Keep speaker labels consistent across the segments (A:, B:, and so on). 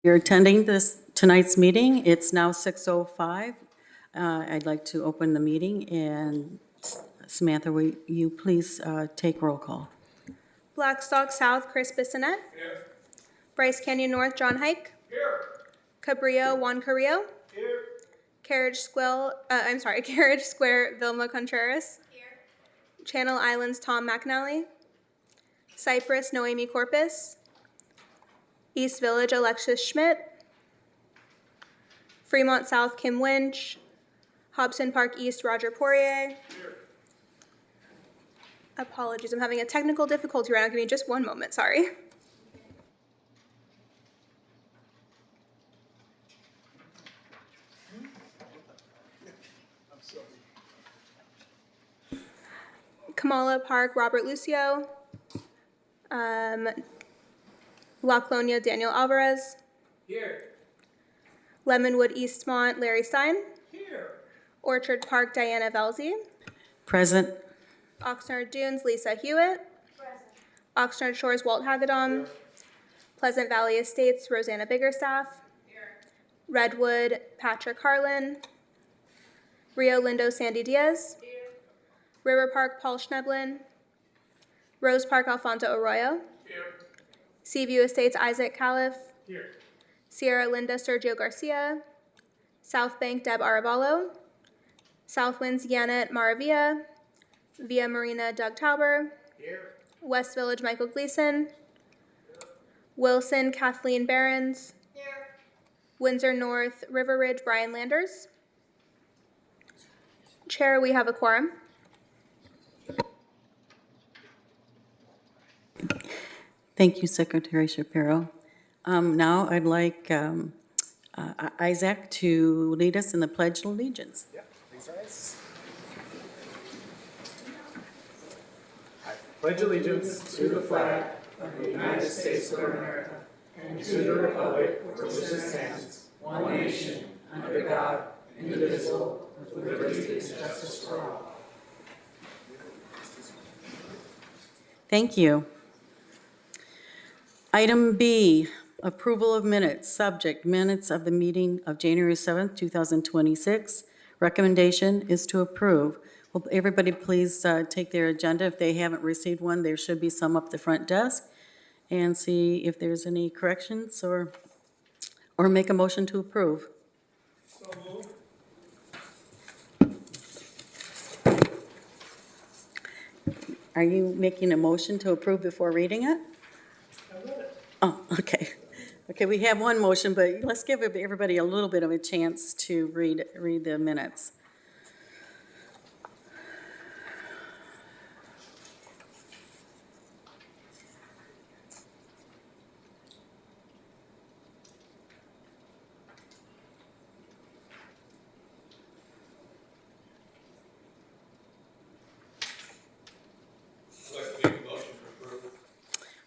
A: You're attending tonight's meeting. It's now 6:05. I'd like to open the meeting, and Samantha, will you please take roll call?
B: Blackstock South, Chris Bissonette. Here. Bryce Canyon North, John Hike. Here. Cabrillo, Juan Carrillo. Here. Carriage Square, Vilma Contreras. Here. Channel Islands, Tom McNally. Cypress, Noemi Corpus. East Village, Alexis Schmidt. Fremont South, Kim Winch. Hobson Park East, Roger Poirier. Here. Apologies, I'm having a technical difficulty right now. Give me just one moment, sorry. Kamala Park, Robert Lucio. La Colonia, Daniel Alvarez.
C: Here.
B: Lemonwood Eastmont, Larry Stein.
C: Here.
B: Orchard Park, Diana Velzy.
A: Present.
B: Oxnard Dunes, Lisa Hewitt. Present. Oxnard Shores, Walt Hagedom. Pleasant Valley Estates, Rosanna Biggerstaff. Here. Redwood, Patrick Harlan. Rio Lindo, Sandy Diaz. Here. River Park, Paul Schneblin. Rose Park, Alfonso Arroyo.
C: Here.
B: Seaview Estates, Isaac Califf.
C: Here.
B: Sierra Linda, Sergio Garcia. South Bank, Deb Aravallo. South Winds, Yanet Maravilla. Via Marina, Doug Tauber.
C: Here.
B: West Village, Michael Gleason. Wilson, Kathleen Behrens.
C: Here.
B: Windsor North, River Ridge, Brian Landers. Chair, we have a quorum.
A: Thank you, Secretary Shapiro. Now I'd like Isaac to lead us in the Pledge of Allegiance.
C: Yeah, please rise. I pledge allegiance to the flag of the United States of America and to the republic for which it stands, one nation, under God, indivisible, with liberty and justice for all.
A: Thank you. Item B, approval of minutes. Subject, minutes of the meeting of January 7th, 2026. Recommendation is to approve. Will everybody please take their agenda? If they haven't received one, there should be some up the front desk, and see if there's any corrections or make a motion to approve.
C: So moved.
A: Are you making a motion to approve before reading it? Oh, okay. Okay, we have one motion, but let's give everybody a little bit of a chance to read the minutes.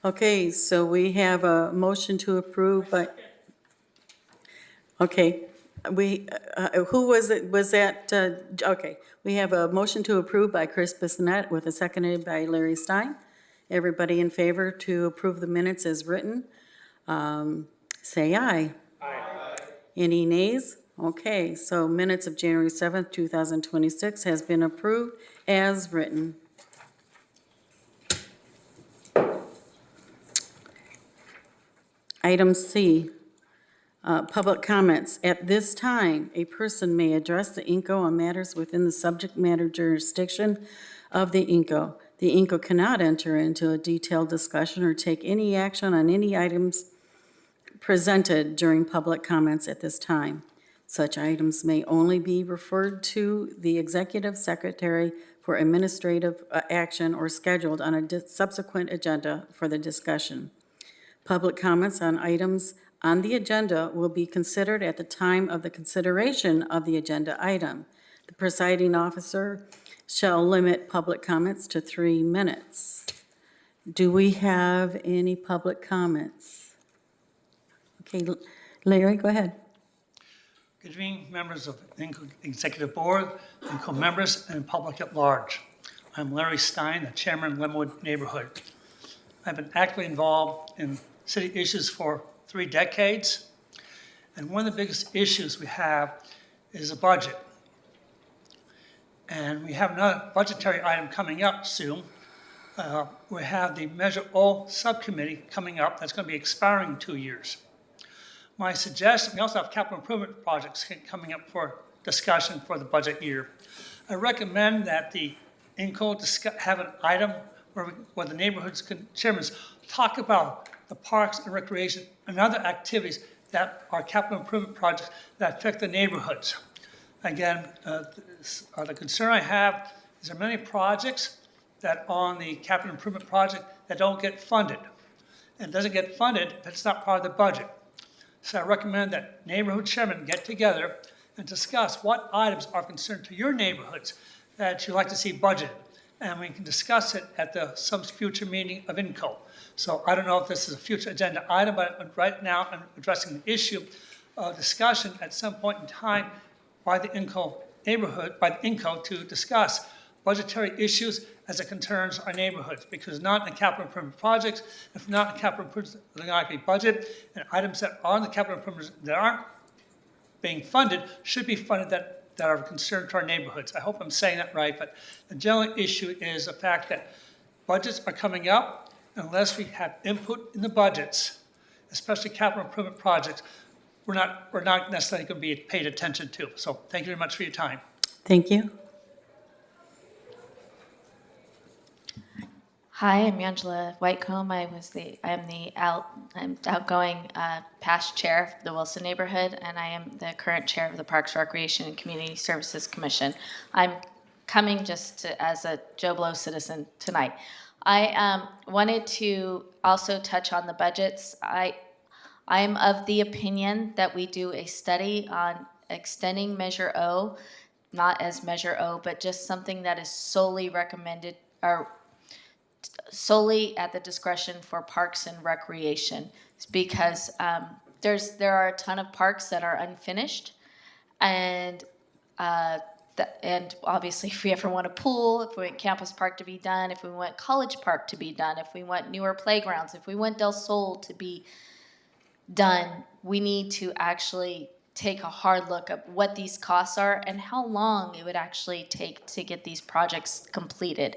A: Okay, so we have a motion to approve, but, okay, who was it, was that, okay, we have a motion to approve by Chris Bissonette with a seconded by Larry Stein. Everybody in favor to approve the minutes as written, say aye.
C: Aye.
A: Any nays? Okay, so minutes of January 7th, 2026 has been approved as written. Item C, public comments. At this time, a person may address the INCO on matters within the subject matter jurisdiction of the INCO. The INCO cannot enter into a detailed discussion or take any action on any items presented during public comments at this time. Such items may only be referred to the Executive Secretary for administrative action or scheduled on a subsequent agenda for the discussion. Public comments on items on the agenda will be considered at the time of the consideration of the agenda item. The presiding officer shall limit public comments to 3 minutes. Do we have any public comments? Okay, Larry, go ahead.
D: Good evening, members of the INCO Executive Board, INCO members, and public at large. I'm Larry Stein, the chairman of Lemonwood Neighborhood. I've been actively involved in city issues for 3 decades. And one of the biggest issues we have is a budget. And we have another budgetary item coming up soon. We have the Measure O subcommittee coming up. That's going to be expiring in 2 years. My suggestion, we also have capital improvement projects coming up for discussion for the budget year. I recommend that the INCO have an item where the neighborhood chairmen talk about the parks and recreation and other activities that are capital improvement projects that affect the neighborhoods. Again, the concern I have is there are many projects that on the capital improvement project that don't get funded. And it doesn't get funded if it's not part of the budget. So I recommend that neighborhood chairmen get together and discuss what items are concerned to your neighborhoods that you'd like to see budgeted. And we can discuss it at some future meeting of INCO. So I don't know if this is a future agenda item, but right now I'm addressing the issue of discussion at some point in time by the INCO to discuss budgetary issues as it concerns our neighborhoods, because not in the capital improvement projects, if not in capital improvements, they're not going to be budgeted, and items that are in the capital improvements that aren't being funded should be funded that are of concern to our neighborhoods. I hope I'm saying that right, but the general issue is the fact that budgets are coming up. Unless we have input in the budgets, especially capital improvement projects, we're not necessarily going to be paid attention to. So thank you very much for your time.
A: Thank you.
E: Hi, I'm Angela Whitecomb. I'm outgoing past chair of the Wilson neighborhood, and I am the current chair of the Parks, Recreation, and Community Services Commission. I'm coming as a Joe Blow citizen tonight. I wanted to also touch on the budgets. I'm of the opinion that we do a study on extending Measure O, not as Measure O, but just something that is solely recommended or solely at the discretion for parks and recreation. It's because there are a ton of parks that are unfinished, and obviously if we ever want a pool, if we want Campus Park to be done, if we want College Park to be done, if we want newer playgrounds, if we want Del Sol to be done, we need to actually take a hard look at what these costs are and how long it would actually take to get these projects completed.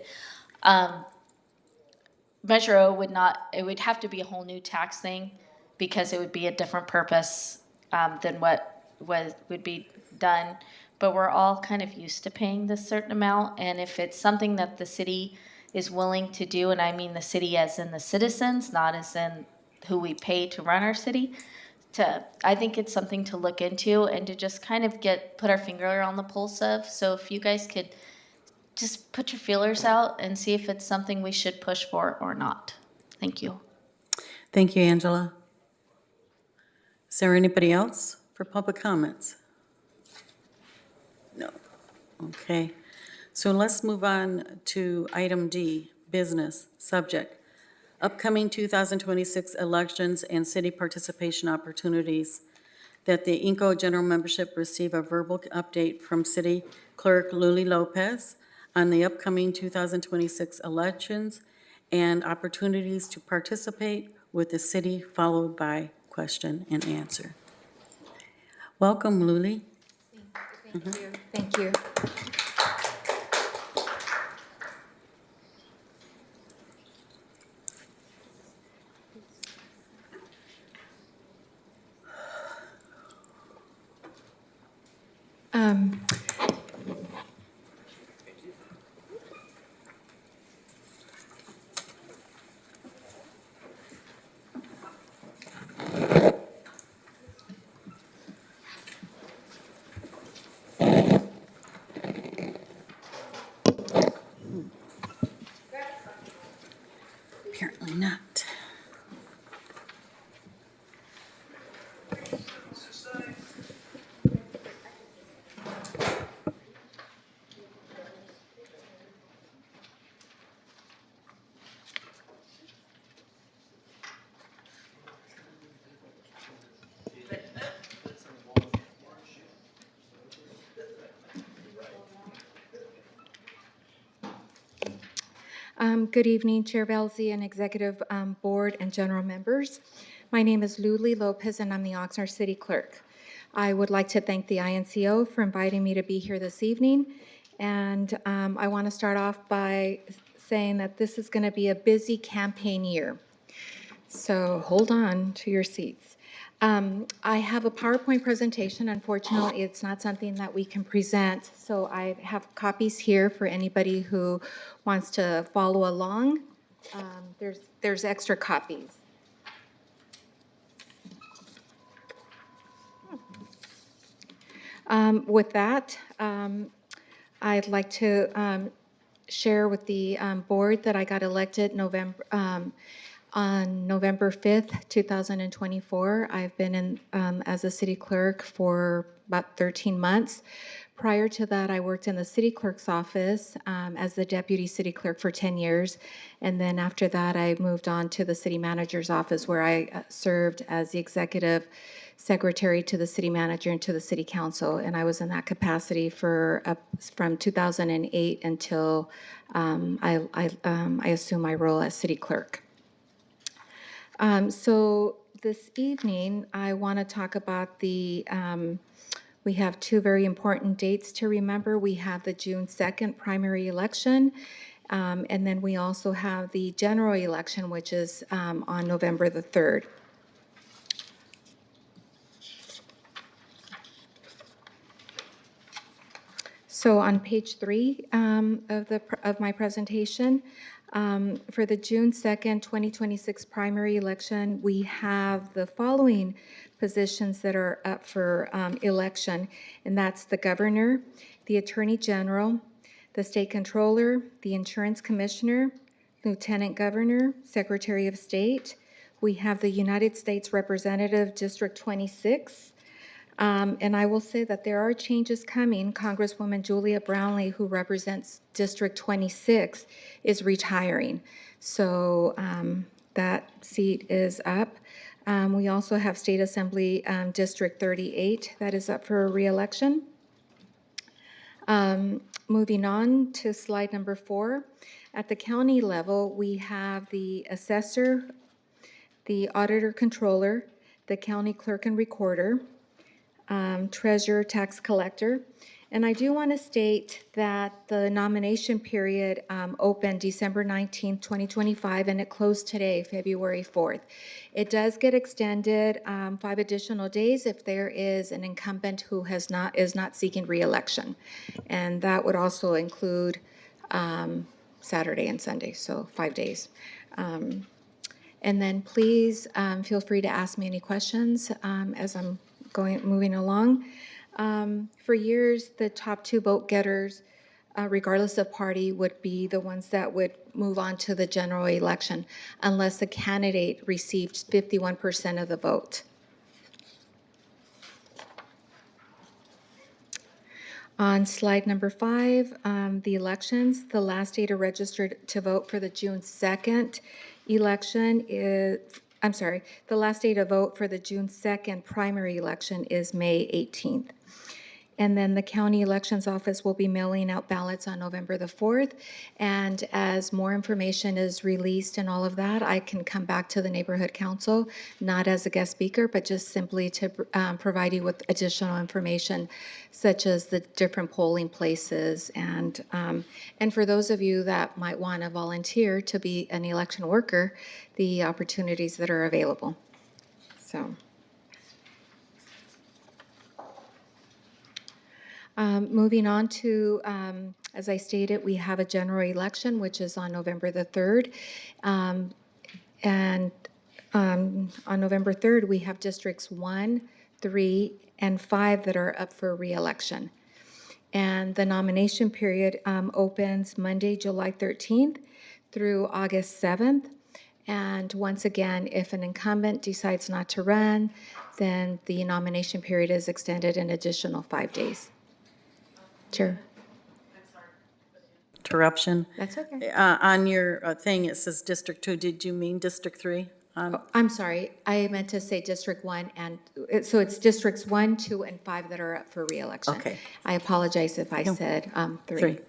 E: Measure O it would have to be a whole new tax thing, because it would be a different purpose than what would be done. But we're all kind of used to paying this certain amount, and if it's something that the city is willing to do, and I mean the city as in the citizens, not as in who we pay to run our city, I think it's something to look into and to just kind of put our finger on the pulse of. So if you guys could just put your feelers out and see if it's something we should push for or not. Thank you.
A: Thank you, Angela. Is there anybody else for public comments? No. Okay. So let's move on to item D, business, subject. Upcoming 2026 elections and city participation opportunities. That the INCO general membership receive a verbal update from City Clerk Luli Lopez on the upcoming 2026 elections and opportunities to participate with the city, followed by question and answer. Welcome, Luli.
F: Thank you. Thank you.
A: Apparently not.
F: Good evening, Chair Belzy and Executive Board and General Members. My name is Luli Lopez, and I'm the Oxnard City Clerk. I would like to thank the INCO for inviting me to be here this evening. And I want to start off by saying that this is going to be a busy campaign year. So hold on to your seats. I have a PowerPoint presentation. Unfortunately, it's not something that we can present. So I have copies here for anybody who wants to follow along. There's extra copies. With that, I'd like to share with the board that I got elected on November 5th, 2024. I've been in as a city clerk for about 13 months. Prior to that, I worked in the city clerk's office as the deputy city clerk for 10 years. And then after that, I moved on to the city manager's office where I served as the executive secretary to the city manager and to the city council. And I was in that capacity for from 2008 until I assumed my role as city clerk. So this evening, I want to talk about we have two very important dates to remember. We have the June 2nd primary election, and then we also have the general election, which is on November the 3rd. So on page 3 of my presentation, for the June 2nd, 2026 primary election, we have the following positions that are up for election, and that's the governor, the attorney general, the state controller, the insurance commissioner, lieutenant governor, secretary of state. We have the United States Representative, District 26. And I will say that there are changes coming. Congresswoman Julia Brownlee, who represents District 26, is retiring. So that seat is up. We also have State Assembly District 38 that is up for re-election. Moving on to slide number 4. At the county level, we have the assessor, the auditor controller, the county clerk and recorder, treasurer, tax collector. And I do want to state that the nomination period opened December 19th, 2025, and it closed today, February 4th. It does get extended 5 additional days if there is an incumbent who is not seeking re-election. And that would also include Saturday and Sunday, so 5 days. And then please feel free to ask me any questions as I'm moving along. For years, the top 2 vote getters, regardless of party, would be the ones that would move on to the general election unless the candidate received 51% of the vote. On slide number 5, the elections, the last day to register to vote for the June 2nd election is, the last day to vote for the June 2nd primary election is May 18th. And then the county elections office will be mailing out ballots on November the 4th. And as more information is released and all of that, I can come back to the neighborhood council, not as a guest speaker, but just simply to provide you with additional information, such as the different polling places. And for those of you that might want to volunteer to be an election worker, the opportunities that are available. So. Moving on to, as I stated, we have a general election, which is on November the 3rd. And on November 3rd, we have districts 1, 3, and 5 that are up for re-election. And the nomination period opens Monday, July 13th through August 7th. And once again, if an incumbent decides not to run, then the nomination period is extended an additional 5 days. Sure.
A: Interruption.
F: That's okay.
A: On your thing, it says District 2. Did you mean District 3?
F: I'm sorry. I meant to say District 1, and so it's Districts 1, 2, and 5 that are up for re-election.
A: Okay.
F: I apologize if I said 3.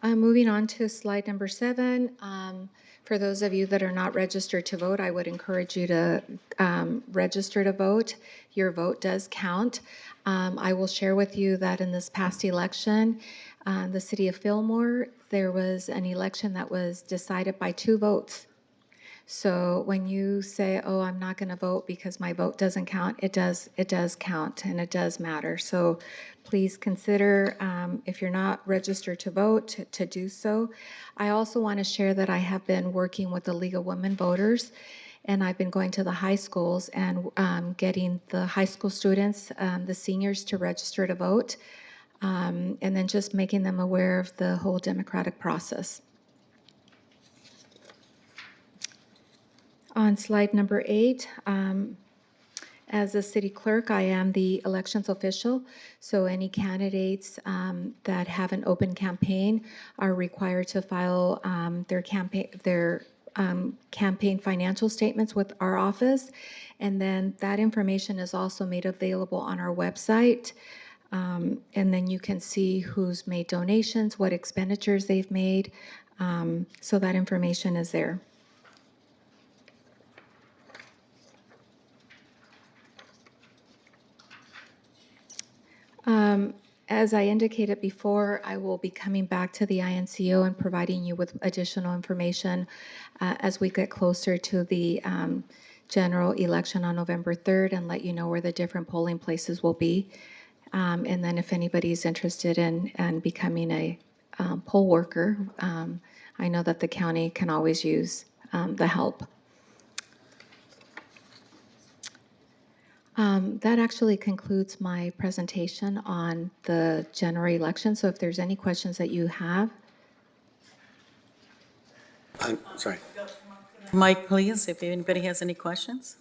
F: Moving on to slide number 7. For those of you that are not registered to vote, I would encourage you to register to vote. Your vote does count. I will share with you that in this past election, the city of Fillmore, there was an election that was decided by 2 votes. So when you say, "Oh, I'm not going to vote because my vote doesn't count," it does count and it does matter. So please consider, if you're not registered to vote, to do so. I also want to share that I have been working with the League of Women Voters, and I've been going to the high schools and getting the high school students, the seniors, to register to vote, and then just making them aware of the whole democratic process. On slide number 8, as a city clerk, I am the elections official, so any candidates that have an open campaign are required to file their campaign financial statements with our office, and then that information is also made available on our website. And then you can see who's made donations, what expenditures they've made, so that information is there. As I indicated before, I will be coming back to the INCO and providing you with additional information as we get closer to the general election on November 3rd, and let you know where the different polling places will be. And then if anybody's interested in becoming a poll worker, I know that the county can always use the help. That actually concludes my presentation on the general election. So if there's any questions that you have.
G: I'm sorry.
A: Mike, please, if anybody has any questions.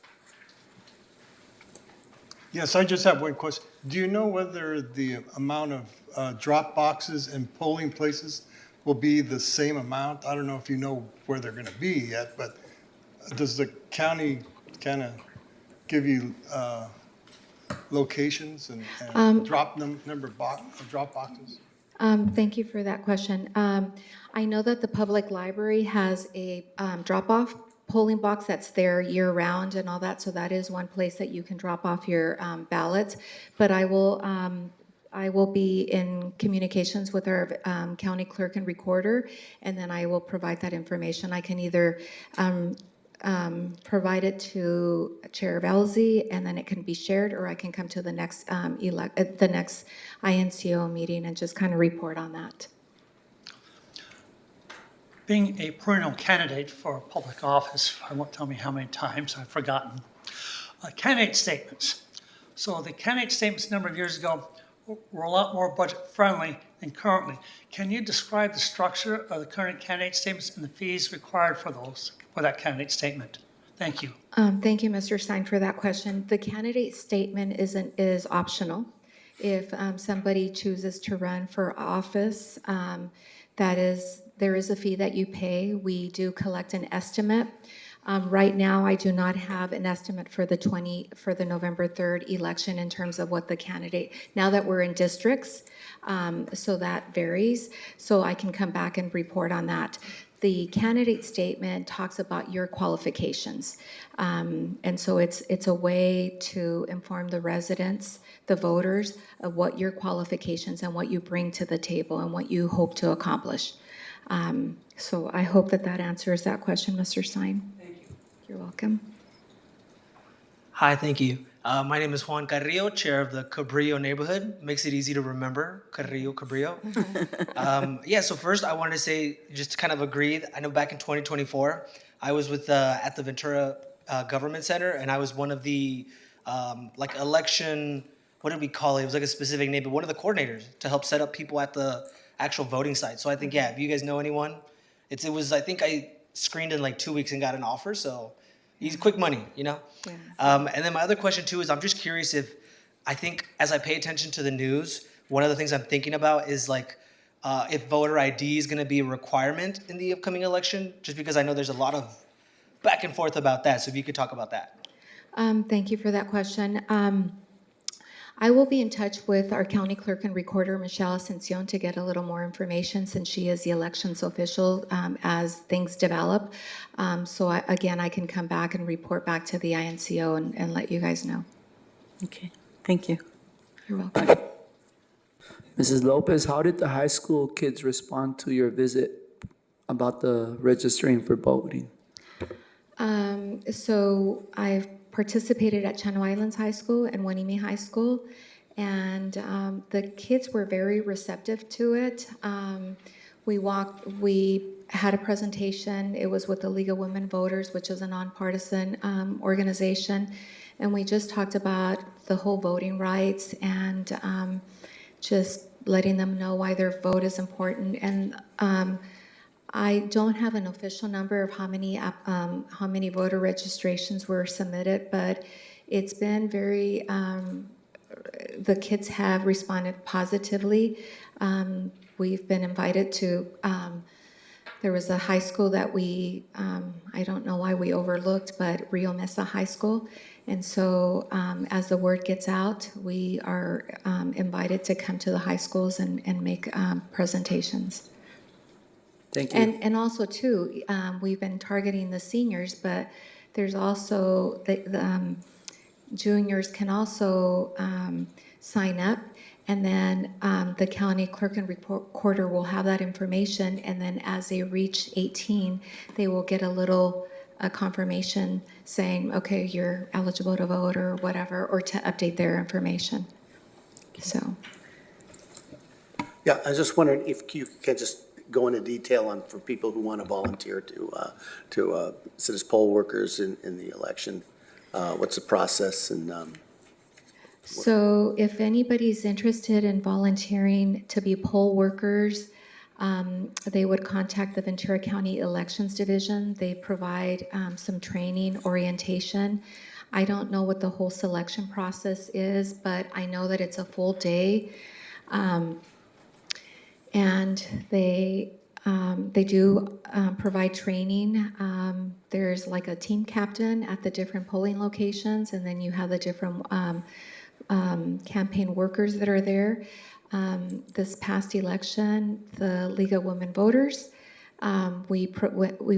H: Yes, I just have one question. Do you know whether the amount of drop boxes and polling places will be the same amount? I don't know if you know where they're going to be yet, but does the county kind of give you locations and number of drop boxes?
F: Thank you for that question. I know that the public library has a drop-off polling box that's there year-round and all that, so that is one place that you can drop off your ballots. But I will be in communications with our county clerk and recorder, and then I will provide that information. I can either provide it to Chair Belzy, and then it can be shared, or I can come to the next INCO meeting and just kind of report on that.
D: Being a perennial candidate for public office, I won't tell me how many times, I've forgotten. Candidate statements. So the candidate statements a number of years ago were a lot more budget friendly than currently. Can you describe the structure of the current candidate statements and the fees required for that candidate statement? Thank you.
F: Thank you, Mr. Stein, for that question. The candidate statement is optional. If somebody chooses to run for office, there is a fee that you pay. We do collect an estimate. Right now, I do not have an estimate for the November 3rd election in terms of what the candidate, now that we're in districts, so that varies. So I can come back and report on that. The candidate statement talks about your qualifications. And so it's a way to inform the residents, the voters, of what your qualifications and what you bring to the table and what you hope to accomplish. So I hope that answers that question, Mr. Stein. Thank you. You're welcome.
I: Hi, thank you. My name is Juan Carrillo, chair of the Cabrillo neighborhood. Makes it easy to remember, Carrillo, Cabrillo. So first I wanted to say, just to kind of agree, I know back in 2024, I was at the Ventura Government Center, and I was one of the election, what did we call it? It was like a specific name, but one of the coordinators to help set up people at the actual voting site. So I think, if you guys know anyone, I think I screened in 2 weeks and got an offer, so easy, quick money, Yeah. And then my other question too is, I'm just curious I think as I pay attention to the news, one of the things I'm thinking about is if voter ID is going to be a requirement in the upcoming election, just because I know there's a lot of back and forth about that. So if you could talk about that.
F: Thank you for that question. I will be in touch with our county clerk and recorder, Michelle Ascension, to get a little more information since she is the elections official as things develop. Again, I can come back and report back to the INCO and let you guys know.
A: Okay, thank you.
F: You're welcome.
G: Mrs. Lopez, how did the high school kids respond to your visit about the registering for voting?
F: So I've participated at Channel Islands High School and Wanimi High School, and the kids were very receptive to it. We had a presentation. It was with the League of Women Voters, which is a nonpartisan organization, and we just talked about the whole voting rights and just letting them know why their vote is important. And I don't have an official number of how many voter registrations were submitted, but it's been very. The kids have responded positively. We've been invited to. There was a high school that I don't know why we overlooked, but Rio Mesa High School. And so as the word gets out, we are invited to come to the high schools and make presentations.
G: Thank you.
F: And also too, we've been targeting the seniors, but there's also the juniors can also sign up, and then the county clerk and recorder will have that information, and then as they reach 18, they will get a confirmation saying, okay, you're eligible to vote or whatever, or to update their information. So.
J: Yeah, I was just wondering if you can just go into detail on for people who want to volunteer to sit as poll workers in the election. What's the process and?
F: So if anybody's interested in volunteering to be poll workers, they would contact the Ventura County Elections Division. They provide some training, orientation. I don't know what the whole selection process is, but I know that it's a full day. And they do provide training. There's like a team captain at the different polling locations, and then you have the different campaign workers that are there. This past election, the League of Women Voters, we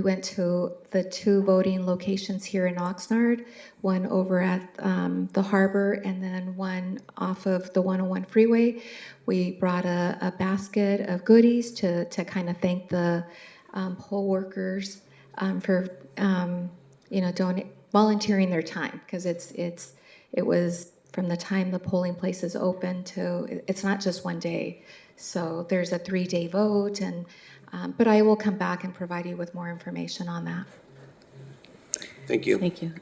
F: went to the 2 voting locations here in Oxnard, one over at the harbor and then one off of the 101 freeway. We brought a basket of goodies to kind of thank the poll workers for volunteering their time, because it was from the time the polling place is open to, it's not just one day. So there's a 3-day vote, and but I will come back and provide you with more information on that.
J: Thank you.
A: Thank you.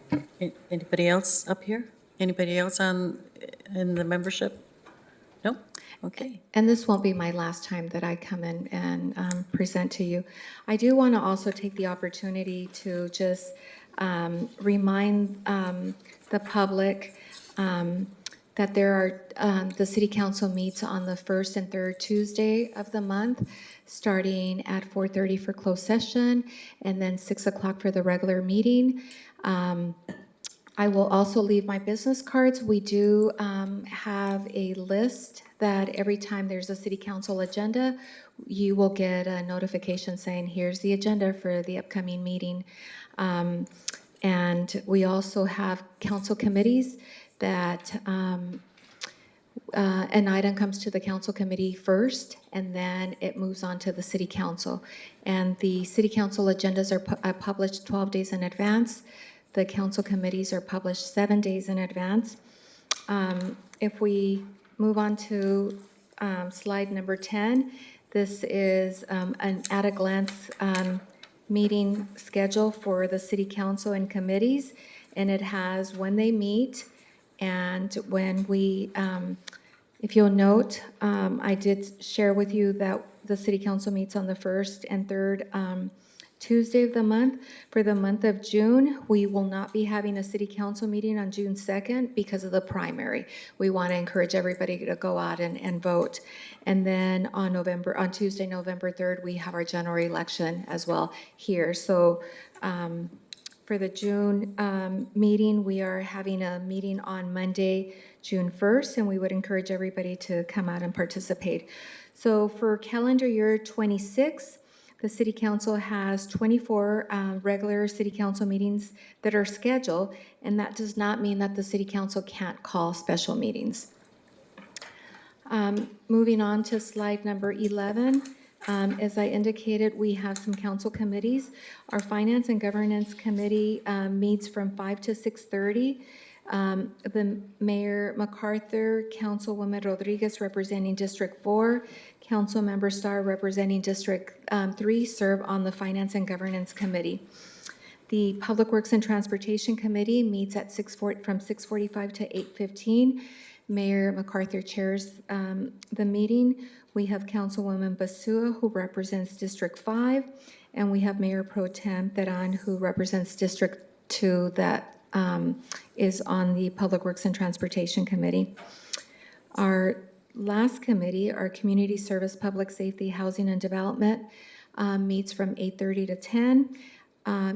A: Anybody else up here? Anybody else in the membership? No? Okay.
F: And this won't be my last time that I come in and present to you. I do want to also take the opportunity to just remind the public that the City Council meets on the 1st and 3rd Tuesday of the month, starting at 4:30 for closed session, and then 6 o'clock for the regular meeting. I will also leave my business cards. We do have a list that every time there's a City Council agenda, you will get a notification saying, here's the agenda for the upcoming meeting. And we also have council committees that an item comes to the council committee first, and then it moves on to the city council. And the city council agendas are published 12 days in advance. The council committees are published 7 days in advance. If we move on to slide number 10, this is an at-a-glance meeting schedule for the city council and committees, and it has when they meet and when we, if you'll note, I did share with you that the city council meets on the 1st and 3rd Tuesday of the month. For the month of June, we will not be having a city council meeting on June 2nd because of the primary. We want to encourage everybody to go out and vote. And then on Tuesday, November 3rd, we have our general election as well here. So For the June meeting, we are having a meeting on Monday, June 1st, and we would encourage everybody to come out and participate. So for calendar year 26, the City Council has 24 regular City Council meetings that are scheduled, and that does not mean that the City Council can't call special meetings. Moving on to slide number 11. As I indicated, we have some council committees. Our Finance and Governance Committee meets from 5 to 6:30. The Mayor MacArthur, Councilwoman Rodriguez representing District 4, Councilmember Starr representing District 3 serve on the Finance and Governance Committee. The Public Works and Transportation Committee meets at from 6:45 to 8:15. Mayor MacArthur chairs the meeting. We have Councilwoman Basua, who represents District 5, and we have Mayor Pro Tem Teran, who represents District 2, that is on the Public Works and Transportation Committee. Our last committee, our Community Service, Public Safety, Housing and Development, meets from 8:30 to 10.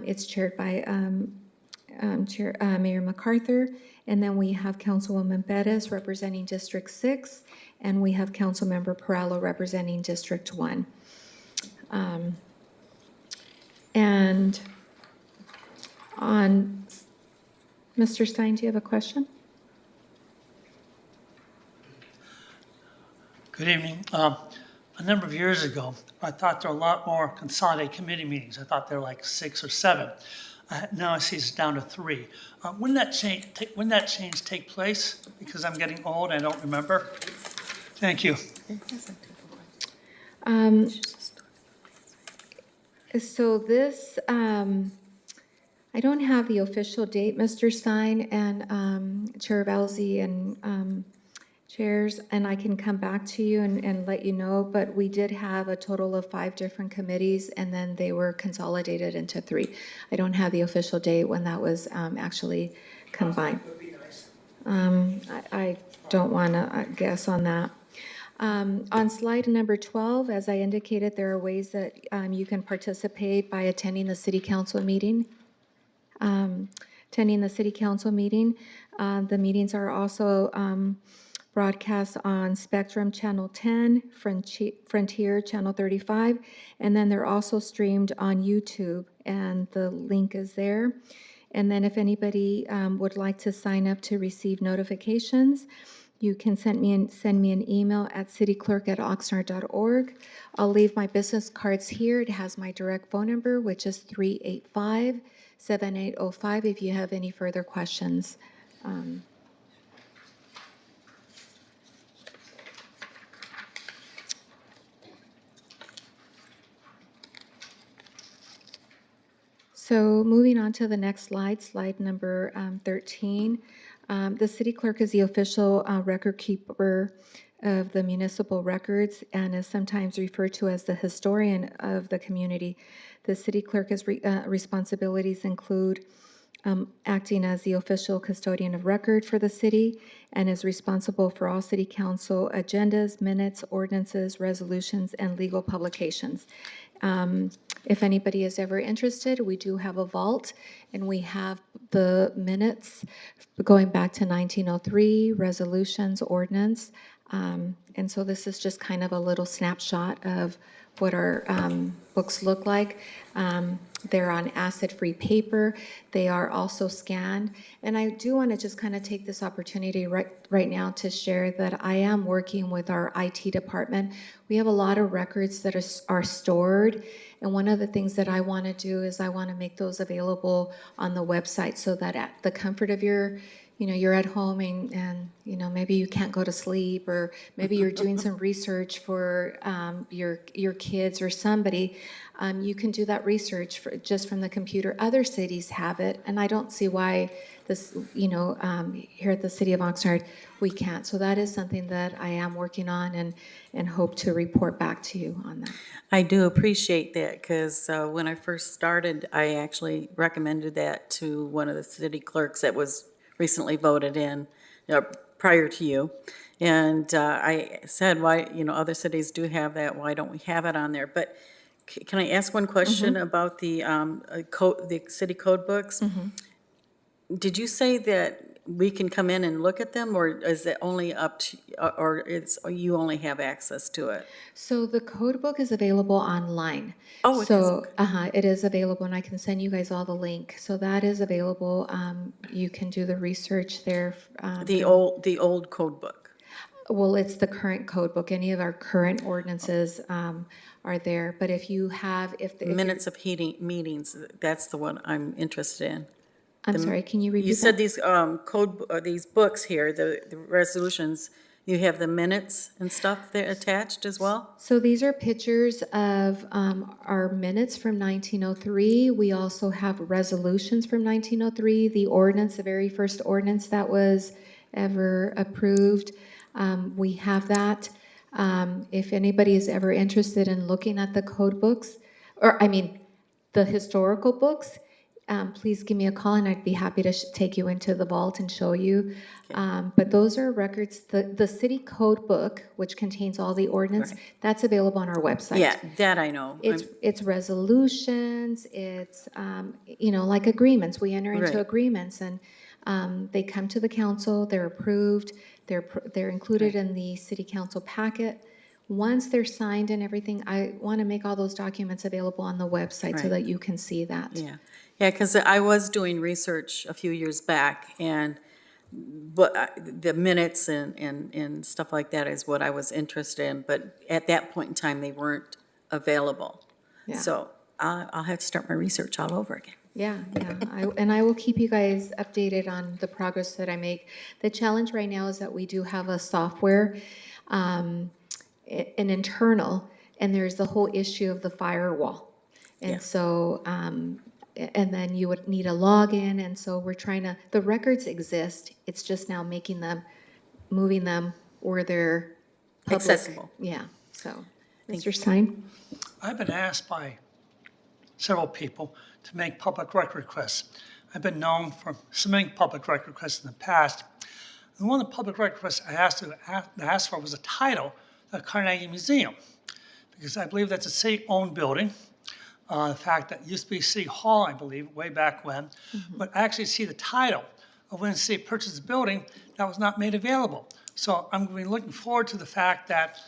F: It's chaired by Mayor MacArthur, and then we have Councilwoman Perez representing District 6, and we have Councilmember Perallo representing District 1. And on, Mr. Stein, do you have a question?
D: Good evening. A number of years ago, I thought there were a lot more consolidated committee meetings. I thought there were like 6 or 7. Now I see it's down to 3. When that change take place? Because I'm getting old, I don't remember. Thank you.
F: So this, I don't have the official date, Mr. Stein and Chair Belzy and chairs, and I can come back to you and let you know, but we did have a total of 5 different committees, and then they were consolidated into 3. I don't have the official date when that was actually combined. I don't want to guess on that. On slide number 12, as I indicated, there are ways that you can participate by attending the City Council meeting. The meetings are also broadcast on Spectrum Channel 10, Frontier Channel 35, and then they're also streamed on YouTube, and the link is there. And then if anybody would like to sign up to receive notifications, you can send me an email at cityclerk@oxnard.org. I'll leave my business cards here. It has my direct phone number, which is 385-7805, if you have any further questions. So moving on to the next slide, slide number 13. The city clerk is the official record keeper of the municipal records and is sometimes referred to as the historian of the community. The city clerk's responsibilities include acting as the official custodian of record for the city and is responsible for all city council agendas, minutes, ordinances, resolutions, and legal publications. If anybody is ever interested, we do have a vault, and we have the minutes going back to 1903, resolutions, ordinance. And so this is just kind of a little snapshot of what our books look like. They're on acid-free paper. They are also scanned. And I do want to just kind of take this opportunity right now to share that I am working with our IT department. We have a lot of records that are stored. And one of the things that I want to do is I want to make those available on the website so that at the comfort of you're at home and maybe you can't go to sleep, or maybe you're doing some research for your kids or somebody. You can do that research just from the computer. Other cities have it, and I don't see why this, here at the City of Oxnard, we can't. So that is something that I am working on and hope to report back to you on that.
A: I do appreciate that, because when I first started, I actually recommended that to one of the city clerks that was recently voted in prior to you. And I said, why, other cities do have that, why don't we have it on there? But Can I ask one question about the code, the city code books? Did you say that we can come in and look at them, or is it only up to, or you only have access to it?
F: So the code book is available online.
A: Oh, it is,
F: So, it is available, and I can send you guys all the link. So that is available. You can do the research there.
A: The old code book?
F: Well, it's the current code book. Any of our current ordinances are there. But if you have, if the, if you're-
A: Minutes of meetings, that's the one I'm interested in.
F: I'm sorry, can you repeat
A: You said
F: that?
A: these these books here, the resolutions, you have the minutes and stuff there attached as well?
F: So these are pictures of our minutes from 1903. We also have resolutions from 1903, the ordinance, the very first ordinance that was ever approved. We have that. If anybody is ever interested in looking at the code books, or I mean, the historical books, please give me a call and I'd be happy to take you into the vault and show you. But those are records, the city code book, which contains all the ordinance,
A: Right.
F: that's available on our website.
A: Yeah, that I know.
F: It's resolutions, it's, like agreements. We enter into
A: Right.
F: agreements and they come to the council, they're approved, they're included in the city council packet. Once they're signed and everything, I want to make all those documents available on the website so
A: Right.
F: that you can see that.
A: Yeah, yeah, because I was doing research a few years back, but the minutes and stuff like that is what I was interested in, but at that point in time, they weren't available.
F: Yeah.
A: So I'll have to start my research all over again.
F: Yeah. I will keep you guys updated on the progress that I make. The challenge right now is that we do have a software, an internal, and there's the whole issue of the firewall. And
A: Yeah.
F: so, and then you would need a login, and so we're trying to, the records exist, it's just now moving them where they're public.
A: Accessible.
F: Yeah, so, Mr. Stein?
D: I've been asked by several people to make public record requests. I've been known for submitting public record requests in the past. And one of the public record requests I asked for was a title of the Carnegie Museum, because I believe that's a city-owned building. The fact that it used to be City Hall, I believe, way back when. But I actually see the title of when the city purchased the building that was not made available. So I'm going to be looking forward to the fact that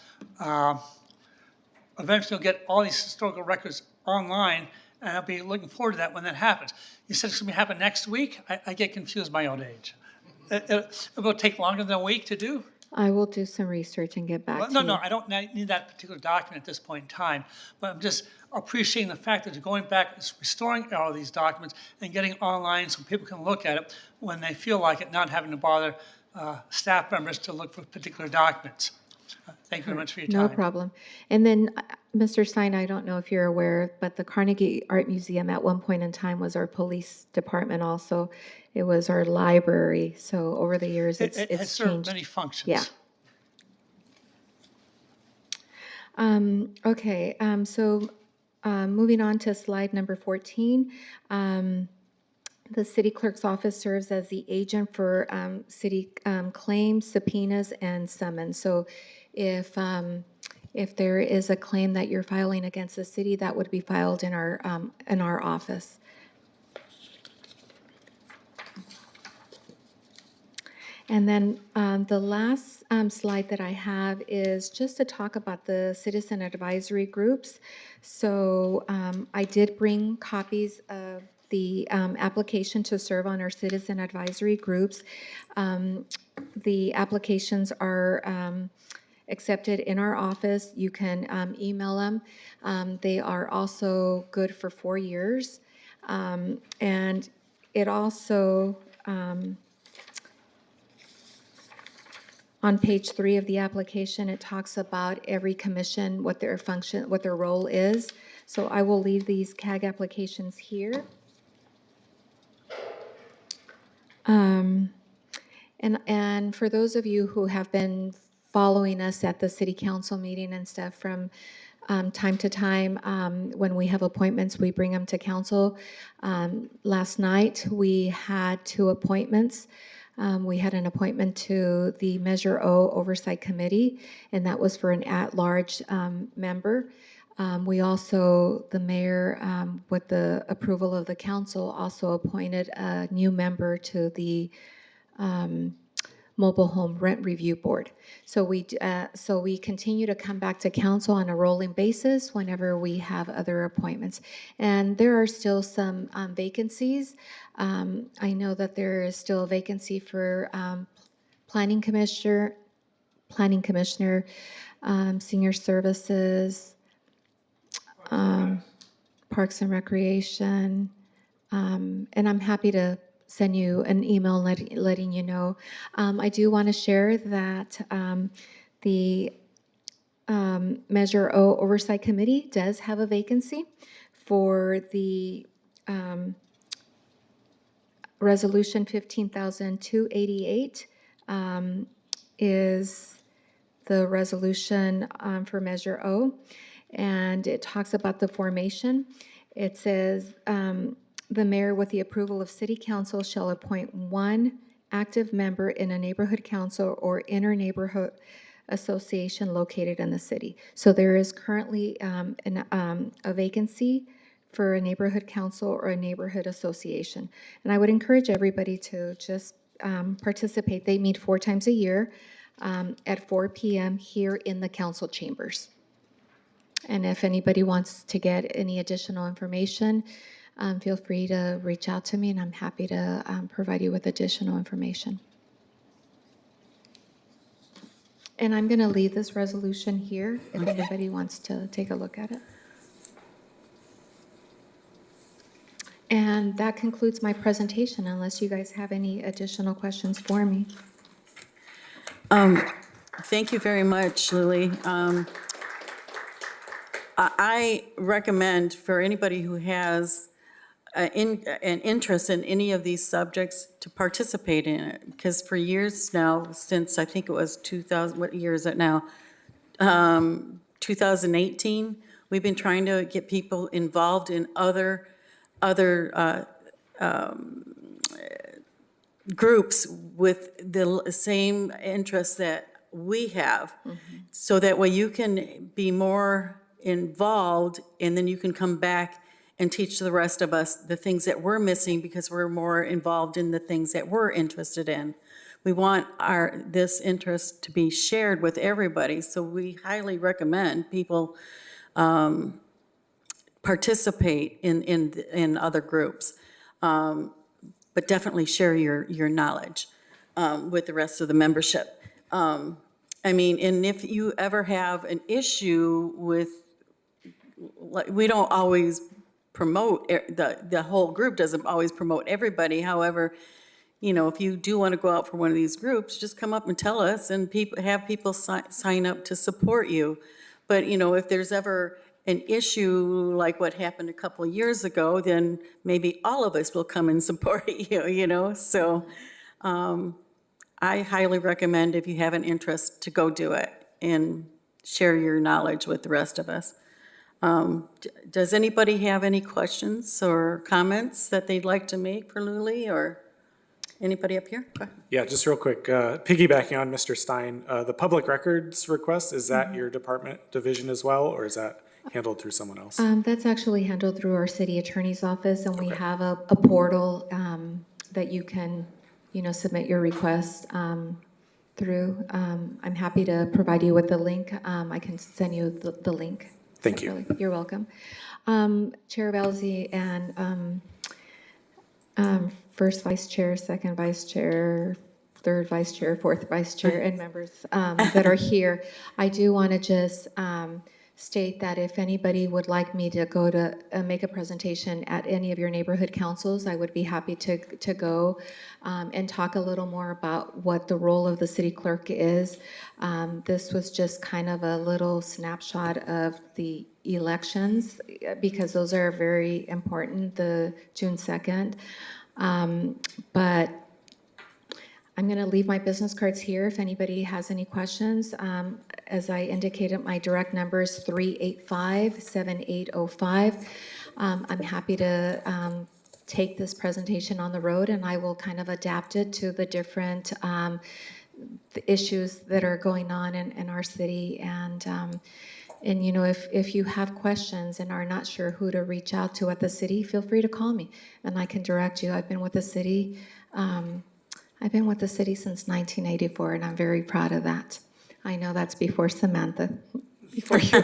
D: eventually you'll get all these historical records online, and I'll be looking forward to that when that happens. You said it's going to happen next week? I get confused by my old age. It will take longer than a week to do?
F: I will do some research and get back to you.
D: No, I don't need that particular document at this point in time, but I'm just appreciating the fact that you're going back and restoring all these documents and getting online so people can look at it when they feel like it, not having to bother staff members to look for particular documents. Thank you very much for your time.
F: No problem. And then, Mr. Stein, I don't know if you're aware, but the Carnegie Art Museum at one point in time was our police department also. It was our library, so over the years,
D: It has
F: it's
D: served
F: changed.
D: many functions.
F: Yeah. Okay, so moving on to slide number 14. The city clerk's office serves as the agent for city claims, subpoenas, and summons. So if there is a claim that you're filing against the city, that would be filed in our office. And then the last slide that I have is just to talk about the citizen advisory groups. So I did bring copies of the application to serve on our citizen advisory groups. The applications are accepted in our office. You can email them. They are also good for 4 years. And it also, on page 3 of the application, it talks about every commission, what their function, what their role is. So I will leave these CAG applications here. And for those of you who have been following us at the city council meeting and stuff from time to time, when we have appointments, we bring them to council. Last night, we had 2 appointments. We had an appointment to the Measure O Oversight Committee, and that was for an at-large member. We also, the mayor, with the approval of the council, also appointed a new member to the Mobile Home Rent Review Board. So we continue to come back to council on a rolling basis whenever we have other appointments. And there are still some vacancies. I know that there is still a vacancy for planning commissioner, senior services, Parks and Recreation, and I'm happy to send you an email letting you know. I do want to share that the Measure O Oversight Committee does have a vacancy for the Resolution 15,288 is the resolution for Measure O, and it talks about the formation. It says, the mayor, with the approval of city council, shall appoint one active member in a neighborhood council or inter-neighborhood association located in the city. So there is currently a vacancy for a neighborhood council or a neighborhood association. And I would encourage everybody to just participate. They meet 4 times a year at 4 p.m. here in the council chambers. And if anybody wants to get any additional information, feel free to reach out to me, and I'm happy to provide you with additional information. And I'm going to leave this resolution here if anybody wants to take a look at it. And that concludes my presentation, unless you guys have any additional questions for me.
A: Thank you very much, Lily. I recommend for anybody who has an interest in any of these subjects to participate in it, because for years now, since I think it was 2000, what year is it now? 2018, we've been trying to get people involved in other groups with the same interests that we have, so that way you can be more involved, and then you can come back and teach the rest of us the things that we're missing because we're more involved in the things that we're interested in. We want this interest to be shared with everybody, so we highly recommend people participate in other groups, but definitely share your knowledge with the rest of the membership. I mean, and if you ever have an issue with, like, we don't always promote, the whole group doesn't always promote everybody. However, you know, if you do want to go out for one of these groups, just come up and tell us, and have people sign up to support you. But, you know, if there's ever an issue like what happened a couple of years ago, then maybe all of us will come and support you, you know? So I highly recommend, if you have an interest, to go do it and share your knowledge with the rest of us. Does anybody have any questions or comments that they'd like to make for Luli, or anybody up here? Go ahead.
C: Yeah, just real quick, piggybacking on Mr. Stein, the public records request, is that your department division as well, or is that handled through someone else?
F: That's actually handled through our city attorney's office, and we have a portal that you can, you know, submit your request through. I'm happy to provide you with the link. I can send you the link.
C: Thank you.
F: You're welcome. Chair Belzy and first vice chair, second vice chair, third vice chair, fourth vice chair, and members that are here, I do want to just state that if anybody would like me to go to make a presentation at any of your neighborhood councils, I would be happy to go and talk a little more about what the role of the city clerk is. This was just kind of a little snapshot of the elections, because those are very important, the June 2nd. But I'm going to leave my business cards here if anybody has any questions. As I indicated, my direct number is 385-7805. I'm happy to take this presentation on the road, and I will kind of adapt it to the different the issues that are going on in our city. And And, you know, if you have questions and are not sure who to reach out to at the city, feel free to call me and I can direct you. I've been with the city since 1984, and I'm very proud of that. I know that's before Samantha, before you.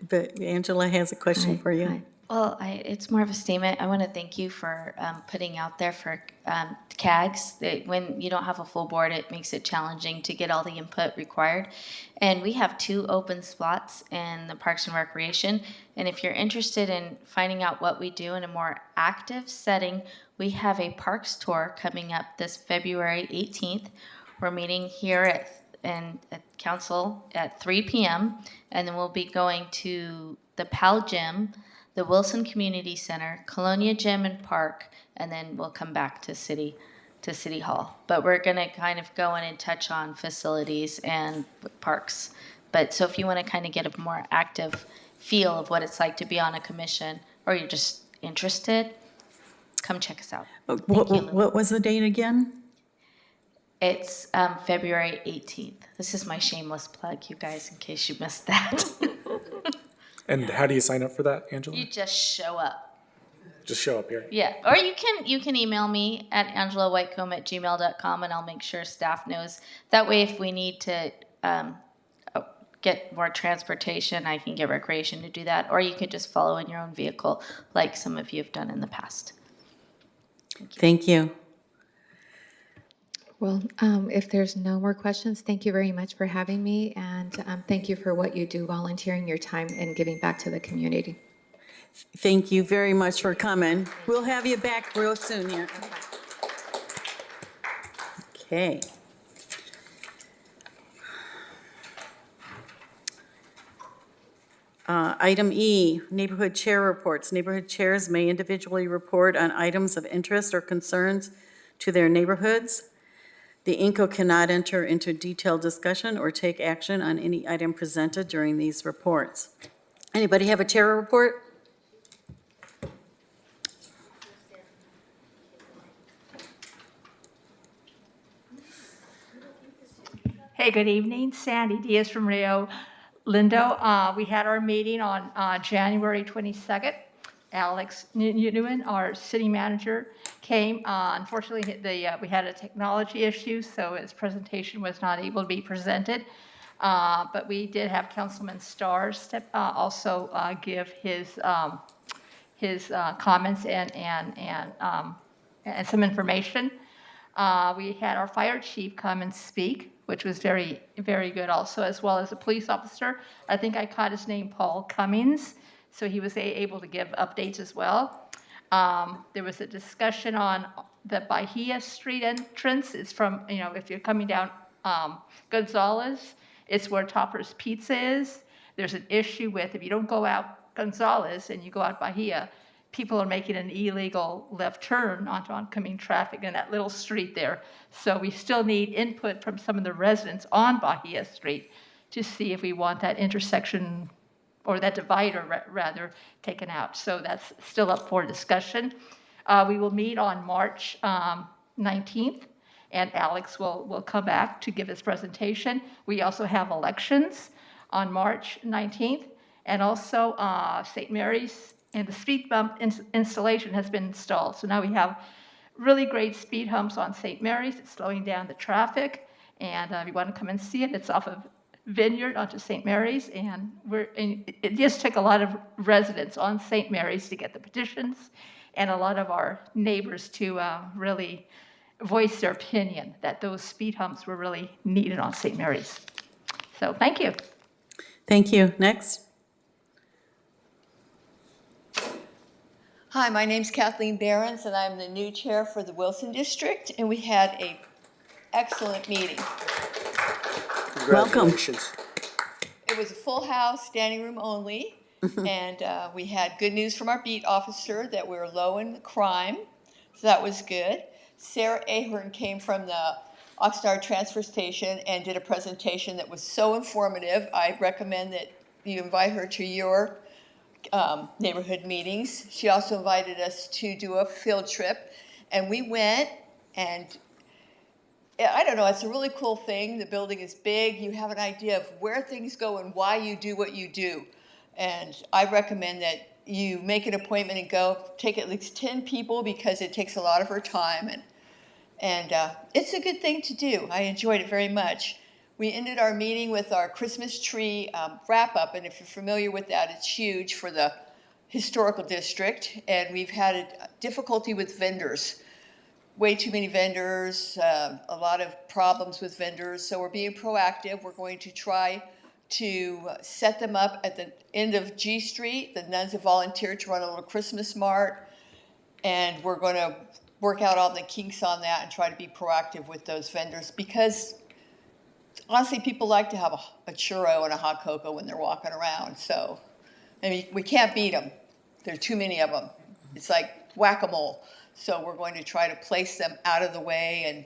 A: But Angela has a question for you.
F: Hi.
E: Well, it's more of a statement. I want to thank you for putting out there for CAGs. When you don't have a full board, it makes it challenging to get all the input required. And we have 2 open spots in the Parks and Recreation. And if you're interested in finding out what we do in a more active setting, we have a parks tour coming up this February 18th. We're meeting here at Council at 3 p.m. And then we'll be going to the PAL Gym, the Wilson Community Center, Colonia Gym and Park, and then we'll come back to City Hall. But we're gonna kind of go in and touch on facilities and parks. But so if you wanna kind of get a more active feel of what it's like to be on a commission, or you're just interested, come check us out. Thank you, Lou.
A: What was the date again?
E: It's February 18th. This is my shameless plug, you guys, in case you missed that.
C: And how do you sign up for that, Angela?
E: You just show up.
C: Just show up here.
E: Yeah, or you can email me at angelawhitecomb@gmail.com, and I'll make sure staff knows. That way, if we need to get more transportation, I can get recreation to do that, or you could just follow in your own vehicle, like some of you have done in the past.
A: Thank you.
F: Well, if there's no more questions, thank you very much for having me, and thank you for what you do, volunteering your time and giving back to the community.
A: Thank you very much for coming. We'll have you back real soon here. Okay. Item E, neighborhood chair reports. Neighborhood chairs may individually report on items of interest or concerns to their neighborhoods. The INCO cannot enter into detailed discussion or take action on any item presented during these reports. Anybody have a chair report?
K: Hey, good evening. Sandy Diaz from Rio Lindo. We had our meeting on January 22nd. Alex Nguyen, our city manager, came. Unfortunately, we had a technology issue, so his presentation was not able to be presented. But we did have Councilman Stars also give his comments and some information. We had our fire chief come and speak, which was very, very good also, as well as a police officer. I think I caught his name, Paul Cummings. So he was able to give updates as well. There was a discussion on the Bahia Street entrance. It's from, if you're coming down Gonzalez, it's where Topper's Pizza is. There's an issue with, if you don't go out Gonzalez and you go out Bahia, people are making an illegal left turn onto oncoming traffic in that little street there. So we still need input from some of the residents on Bahia Street to see if we want that intersection or that divider rather taken out. So that's still up for discussion. We will meet on March 19th, and Alex will come back to give his presentation. We also have elections on March 19th, and also St. Mary's and the speed bump installation has been installed. So now we have really great speed humps on St. Mary's. It's slowing down the traffic, and if you want to come and see it, it's off of Vineyard onto St. Mary's, and it just took a lot of residents on St. Mary's to get the petitions, and a lot of our neighbors to really voice their opinion that those speed humps were really needed on St. Mary's. So thank you.
A: Thank you. Next.
L: Hi, my name's Kathleen Behrens, and I'm the new chair for the Wilson District, and we had an excellent meeting.
J: Congratulations.
L: It was a full house, standing room only, and we had good news from our beat officer that we were low in crime, so that was good. Sarah Ahern came from the Oxnard transfer station and did a presentation that was so informative. I recommend that you invite her to your neighborhood meetings. She also invited us to do a field trip, and we went, and I don't know, it's a really cool thing. The building is big. You have an idea of where things go and why you do what you do. And I recommend that you make an appointment and go. Take at least 10 people because it takes a lot of our time. And it's a good thing to do. I enjoyed it very much. We ended our meeting with our Christmas tree wrap-up. And if you're familiar with that, it's huge for the historical district. And we've had a difficulty with vendors. Way too many vendors, a lot of problems with vendors. So we're being proactive. We're going to try to set them up at the end of G Street. The nuns have volunteered to run a little Christmas mart. And we're going to work out all the kinks on that and try to be proactive with those vendors because honestly, people like to have a churro and a hot cocoa when they're walking around. So, I mean, we can't beat them. There are too many of them. It's like whack-a-mole. So we're going to try to place them out of the way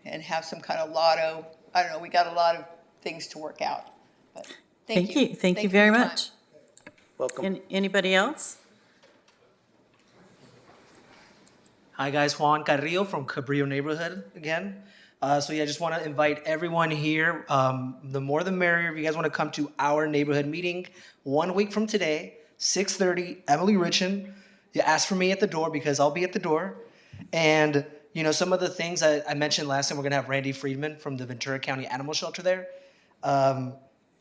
L: and have some kind of lotto. I don't know. We got a lot of things to work out. But thank you.
A: Thank you
L: for
A: very
L: your time.
A: much.
J: Welcome.
A: Anybody else?
I: Hi guys, Juan Carrillo from Cabrillo neighborhood again. So yeah, I just want to invite everyone here. The more the merrier. If you guys want to come to our neighborhood meeting 1 week from today, 6:30, Emily Richin. You ask for me at the door because I'll be at the door. And you know, some of the things I mentioned last time, we're gonna have Randy Friedman from the Ventura County Animal Shelter there.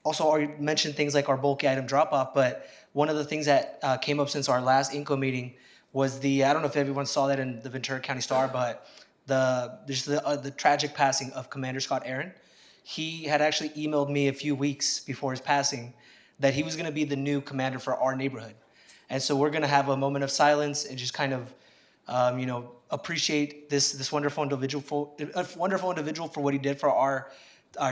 I: Also, I mentioned things like our bulky item drop-off, but one of the things that came up since our last INCO meeting was I don't know if everyone saw that in the Ventura County Star, but the tragic passing of Commander Scott Aaron. He had actually emailed me a few weeks before his passing that he was gonna be the new commander for our neighborhood. And so we're gonna have a moment of silence and just kind of, appreciate this wonderful individual for what he did for our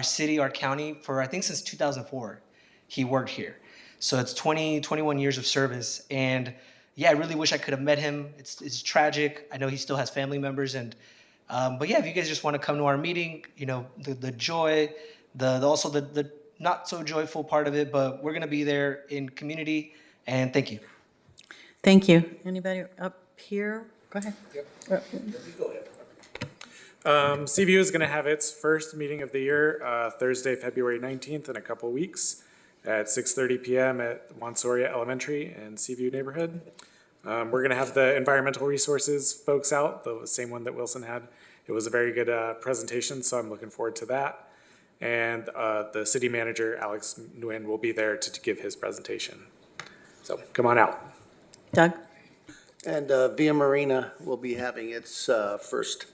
I: city, our county, for I think since 2004, he worked here. So it's 21 years of service. And yeah, I really wish I could have met him. It's tragic. I know he still has family members. But yeah, if you guys just want to come to our meeting, the joy, also the not so joyful part of it, but we're gonna be there in community. And thank you.
A: Thank you. Anybody up here? Go ahead.
C: CVU is going to have its first meeting of the year, Thursday, February 19th in a couple weeks at 6:30 p.m. at Wansoria Elementary in CVU neighborhood. We're going to have the environmental resources folks out, the same one that Wilson had. It was a very good presentation, so I'm looking forward to that. And the city manager, Alex Nguyen, will be there to give his presentation. So come on out.
A: Doug?
J: And Via Marina will be having its first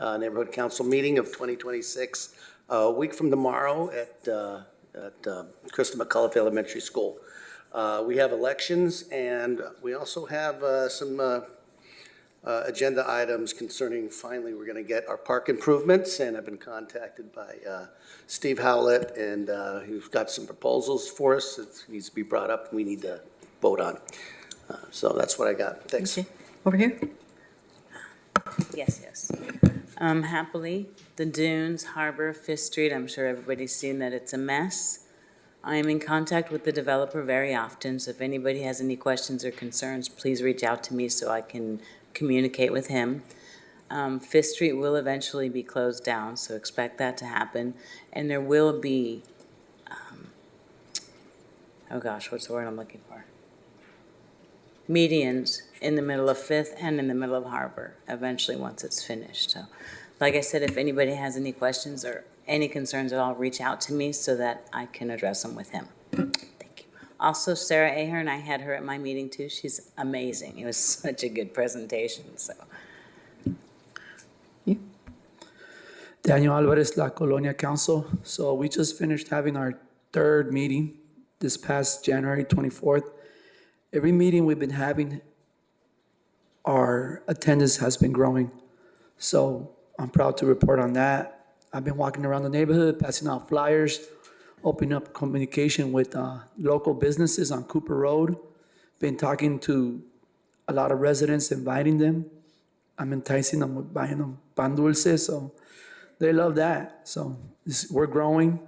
J: neighborhood council meeting of 2026, a week from tomorrow at Krista McCullough Elementary School. We have elections, and we also have some agenda items concerning, finally, we're going to get our park improvements, and I've been contacted by Steve Howlett, and he's got some proposals for us that needs to be brought up, and we need to vote on. So that's what I got. Thanks.
A: Okay. Over here?
M: Yes. Happily, the Dunes, Harbor, Fifth Street, I'm sure everybody's seen that it's a mess. I am in contact with the developer very often, so if anybody has any questions or concerns, please reach out to me so I can communicate with him. Fifth Street will eventually be closed down, so expect that to happen. And there will be, what's the word I'm looking for? Medians in the middle of Fifth and in the middle of Harbor, eventually once it's finished. So, like I said, if anybody has any questions or any concerns at all, reach out to me so that I can address them with him. Thank you. Also, Sarah Ahern, I had her at my meeting too. She's amazing. It was such a good presentation, so.
G: Daniel Alvarez, La Colonia Council. So we just finished having our third meeting this past January 24th. Every meeting we've been having, our attendance has been growing. So I'm proud to report on that. I've been walking around the neighborhood, passing out flyers, opening up communication with local businesses on Cooper Road. Been talking to a lot of residents, inviting them. I'm enticing them with buying them pan dulce, so they love that. So we're growing.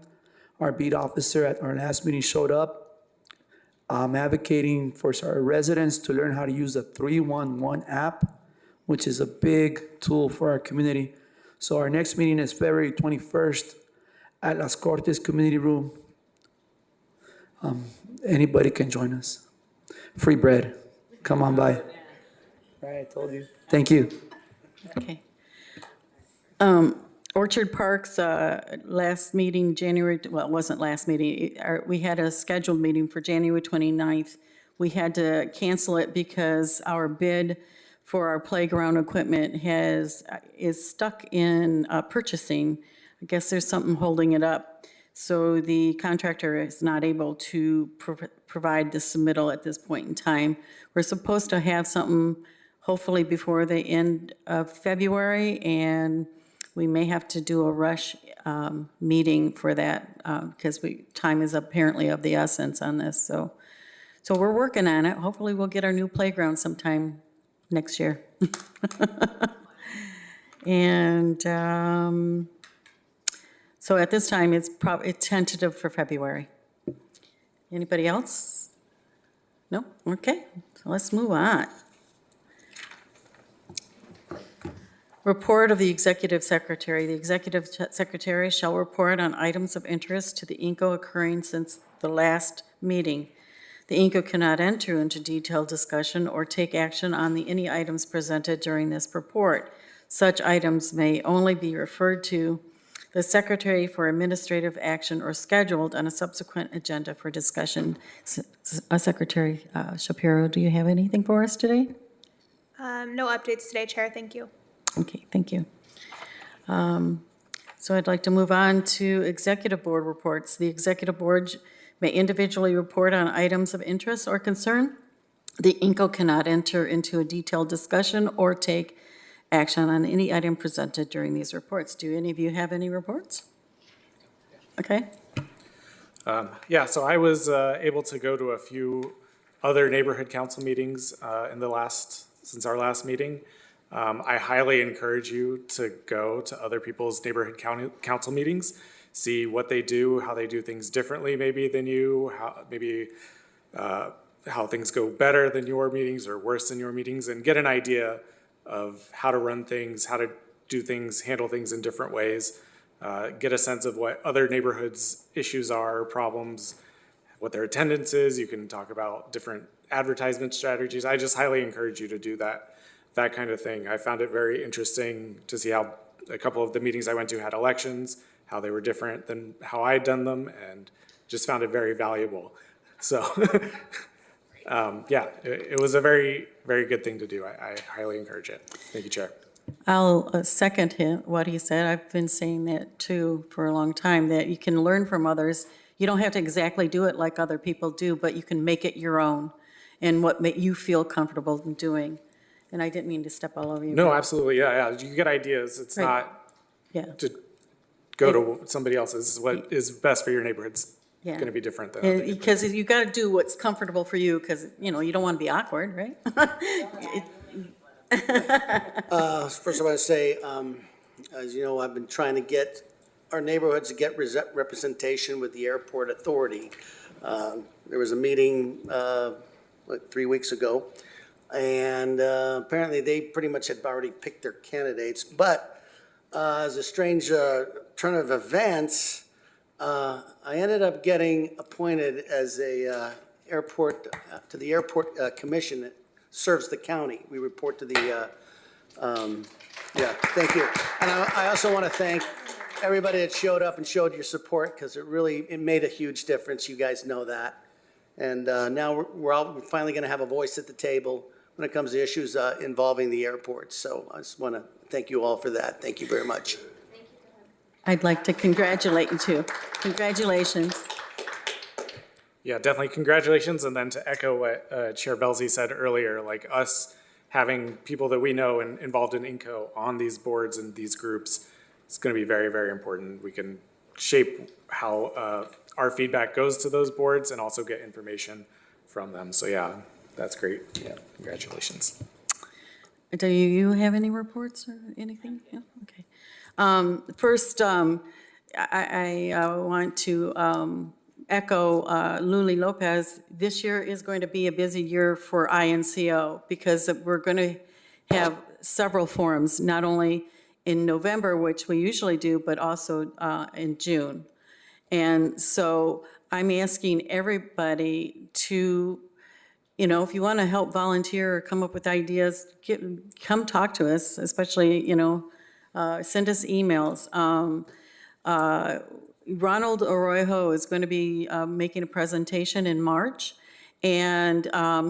G: Our beat officer at our last meeting showed up. I'm advocating for our residents to learn how to use the 311 app, which is a big tool for our community. So our next meeting is February 21st at Las Cortes Community Room. Anybody can join us. Free bread. Come on by. Right, I told you. Thank you.
A: Okay. Orchard Park's last meeting, well, it wasn't last meeting. We had a scheduled meeting for January 29th. We had to cancel it because our bid for our playground equipment is stuck in purchasing. I guess there's something holding it up. So the contractor is not able to provide the submittal at this point in time. We're supposed to have something hopefully before the end of February, and we may have to do a rush meeting for that because time is apparently of the essence on this. So we're working on it. Hopefully we'll get our new playground sometime next year. And so at this time, it's tentative for February. Anybody else? No? Okay, so let's move on. Report of the Executive Secretary. The Executive Secretary shall report on items of interest to the INCO occurring since the last meeting. The INCO cannot enter into detailed discussion or take action on any items presented during this report. Such items may only be referred to the Secretary for administrative action or scheduled on a subsequent agenda for discussion. Secretary Shapiro, do you have anything for us today?
B: No updates today, Chair. Thank you.
A: Okay, thank you. So I'd like to move on to Executive Board reports. The Executive Board may individually report on items of interest or concern. The INCO cannot enter into a detailed discussion or take action on any item presented during these reports. Do any of you have any reports? Okay.
C: Yeah, so I was able to go to a few other neighborhood council meetings since our last meeting. I highly encourage you to go to other people's neighborhood council meetings, see what they do, how they do things differently maybe than you, how things go better than your meetings or worse than your meetings, and get an idea of how to run things, how to do things, handle things in different ways, get a sense of what other neighborhoods' issues are, problems, what their attendance is. You can talk about different advertisement strategies. I just highly encourage you to do that kind of thing. I found it very interesting to see how a couple of the meetings I went to had elections, how they were different than how I'd done them, and just found it very valuable. So yeah, it was a very, very good thing to do. I highly encourage it. Thank you, Chair.
A: I'll second what he said. I've been saying that too for a long time, that you can learn from others. You don't have to exactly do it like other people do, but you can make it your own and what you feel comfortable in doing. And I didn't mean to step all over you.
C: No, absolutely. Yeah. You get ideas. It's
A: Right.
C: not to go to somebody else's. What is best for your neighborhood's
A: Yeah.
C: going to be different than other
A: Because you got to do what's comfortable for you, because, you don't want to be awkward, right?
J: First, I want to say, as you know, I've been trying to get our neighborhoods to get representation with the airport authority. There was a meeting, 3 weeks ago, and apparently they pretty much had already picked their candidates. But as a strange turn of events, I ended up getting appointed as a to the airport commission that serves the county. We report to the, yeah, thank you. And I also want to thank everybody that showed up and showed your support, because it made a huge difference. You guys know that. And now we're finally going to have a voice at the table when it comes to issues involving the airport. So I just want to thank you all for that. Thank you very much.
A: I'd like to congratulate you too. Congratulations.
C: Yeah, definitely congratulations. And then to echo what Chair Belzy said earlier, like us having people that we know and involved in INCO on these boards and these groups, it's going to be very, very important. We can shape how our feedback goes to those boards and also get information from them. So yeah, that's great. Yeah, congratulations.
A: Do you have any reports or anything? Yeah, okay. First, I want to echo Luli Lopez. This year is going to be a busy year for INCO because we're going to have several forums, not only in November, which we usually do, but also in June. And so I'm asking everybody to, if you want to help volunteer or come up with ideas, come talk to us, especially, send us emails. Ronald Arroyo is going to be making a presentation in March, and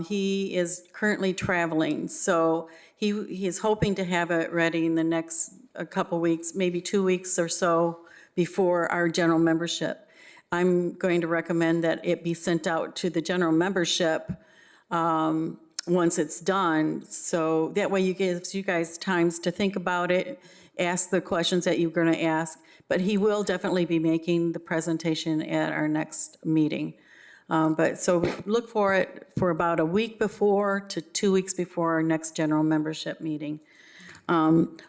A: he is currently traveling. So he is hoping to have it ready in the next a couple weeks, maybe 2 weeks or so before our general membership. I'm going to recommend that it be sent out to the general membership once it's done. So that way gives you guys times to think about it, ask the questions that you're going to ask. But he will definitely be making the presentation at our next meeting. But so look for it for about a week before to 2 weeks before our next general membership meeting.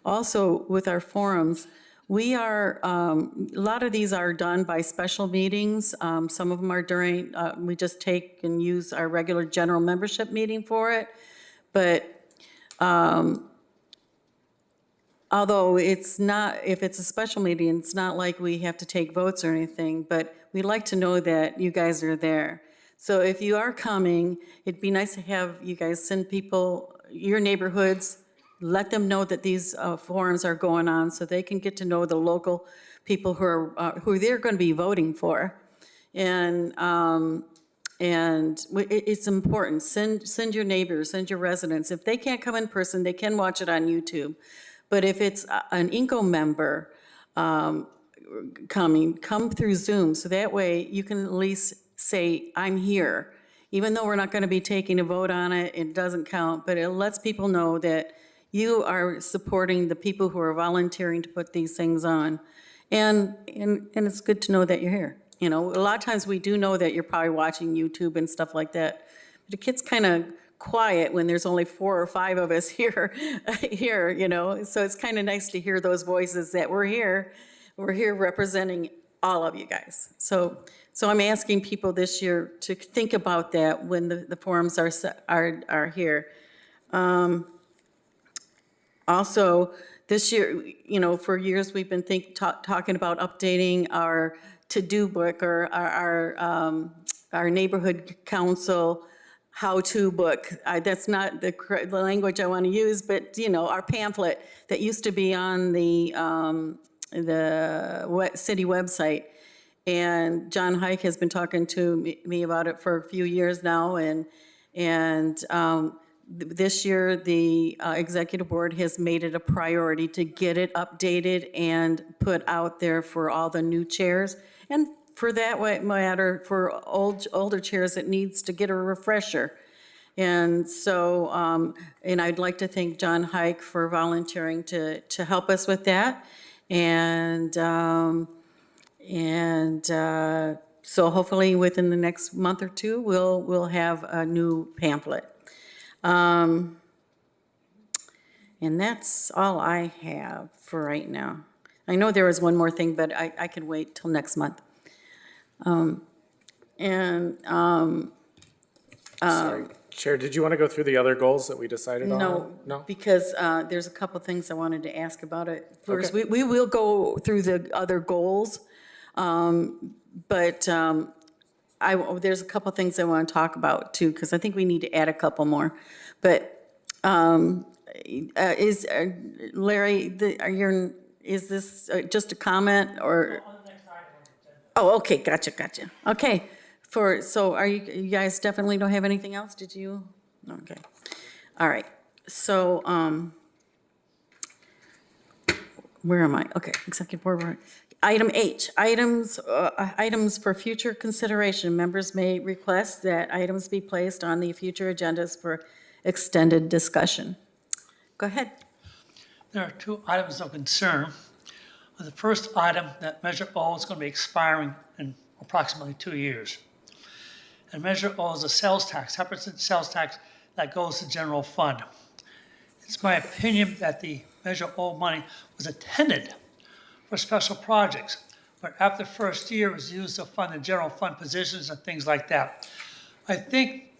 A: Also, with our forums, we are, a lot of these are done by special meetings. Some of them are during, we just take and use our regular general membership meeting for it. But although it's not, if it's a special meeting, it's not like we have to take votes or anything, but we'd like to know that you guys are there. So if you are coming, it'd be nice to have you guys send people, your neighborhoods, let them know that these forums are going on so they can get to know the local people who they're going to be voting for. And it's important. Send your neighbors, send your residents. If they can't come in person, they can watch it on YouTube. But if it's an INCO member come through Zoom, so that way you can at least say, I'm here. Even though we're not going to be taking a vote on it, it doesn't count, but it lets people know that you are supporting the people who are volunteering to put these things on. And it's good to know that you're here. A lot of times we do know that you're probably watching YouTube and stuff like that, but it gets kind of quiet when there's only 4 or 5 of us here, so it's kind of nice to hear those voices that we're here representing all of you guys. So I'm asking people this year to think about that when the forums are here. Also, this year, for years we've been talking about updating our to-do book or our neighborhood council how-to book. That's not the language I want to use, but our pamphlet that used to be on the city website. And John Hike has been talking to me about it for a few years now, and this year the executive board has made it a priority to get it updated and put out there for all the new chairs. And for that matter, for older chairs, it needs to get a refresher. And so, and I'd like to thank John Hike for volunteering to help us with that. And so hopefully within the next month or two, we'll have a new pamphlet. And that's all I have for right now. I know there was one more thing, but I could wait till next month.
C: Sorry, Chair, did you want to go through the other goals that we decided on?
A: No, because there's a couple things I wanted to ask about it. First,
C: Okay.
A: we will go through the other goals, but there's a couple things I want to talk about too, because I think we need to add a couple more. But Larry, is this just a comment or? Oh, okay, gotcha. Okay, so are you guys definitely don't have anything else? Did you? Okay, all right. So where am I? Okay, executive board. Item H, items for future consideration. Members may request that items be placed on the future agendas for extended discussion. Go ahead.
D: There are 2 items of concern. The first item, that Measure O is going to be expiring in approximately 2 years. And Measure O is a sales tax, 10% sales tax that goes to general fund. It's my opinion that the Measure O money was intended for special projects, but after the first year it was used to fund the general fund positions and things like that. I think